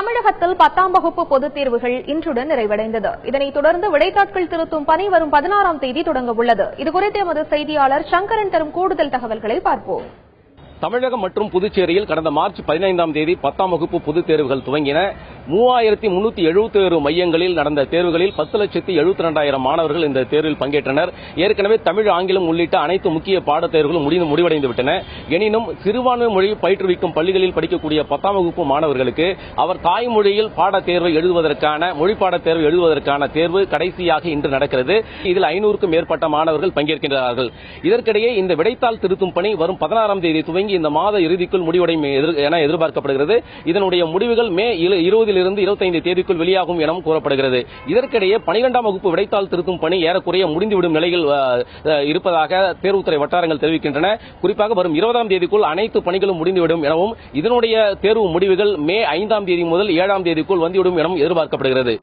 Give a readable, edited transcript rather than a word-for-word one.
தமிழகத்தில் 10ஆம் வகுப்பு பொதுத் தேர்வுகள் இன்றுடன் நிறைவடைந்தது. இதனைத் தொடர்ந்து விடைத்தாட்கள் திருத்தும் பணி வரும் 16ஆம் தேதி தொடங்க உள்ளது. இதுகுறித்து எமது செய்தியாளர் சங்கரன் தரும் கூடுதல் தகவல்களை பார்ப்போம். தமிழகம் மற்றும் புதுச்சேரியில் கடந்த மார்ச் 15ஆம் தேதி 10ஆம் வகுப்பு பொதுத் தேர்வுகள் துவங்கின. 3377 மையங்களில் நடந்த தேர்வுகளில் 10,72,000 மாணவர்கள் இந்த தேர்வில் பங்கேற்றனர். ஏற்கனவே தமிழ், ஆங்கிலம் உள்ளிட்ட அனைத்து முக்கிய பாடத் தேர்வுகளும் முடிவடைந்து விட்டன. எனினும் சிறுபான்மை மொழி பயிற்றுவிக்கும் பள்ளிகளில் படிக்கக்கூடிய 10ஆம் வகுப்பு மாணவர்களுக்கு அவர் தாய்மொழியில் பாடத் தேர்வை எழுதுவதற்கான மொழிப்பாடத் தேர்வு எழுதுவதற்கான தேர்வு கடைசியாக இன்று நடக்கிறது. இதில் 500க்கும் மேற்பட்ட மாணவர்கள் பங்கேற்கின்றார்கள். இதற்கிடையே இந்த விடைத்தாள் திருத்தும் பணி வரும் 16ஆம் தேதி துவங்கி இந்த மாத இறுதிக்குள் முடிவடையும் என எதிர்பார்க்கப்படுகிறது. இதனுடைய முடிவுகள் மே 20லிருந்து 25 தேதிக்குள் வெளியாகும் எனவும் கூறப்படுகிறது. இதற்கிடையே 12ஆம் வகுப்பு விடைத்தாள் திருத்தும் பணி ஏறக்குறைய முடிந்துவிடும் நிலையில் இருப்பதாக தேர்வுத்துறை வட்டாரங்கள் தெரிவிக்கின்றன. குறிப்பாக வரும் 20ஆம் தேதிக்குள் அனைத்து பணிகளும் முடிந்துவிடும் எனவும் இதனுடைய தேர்வு முடிவுகள் மே 5ஆம் தேதி முதல் 7ஆம் தேதிக்குள் வந்துவிடும் எனவும் எதிர்பார்க்கப்படுகிறது.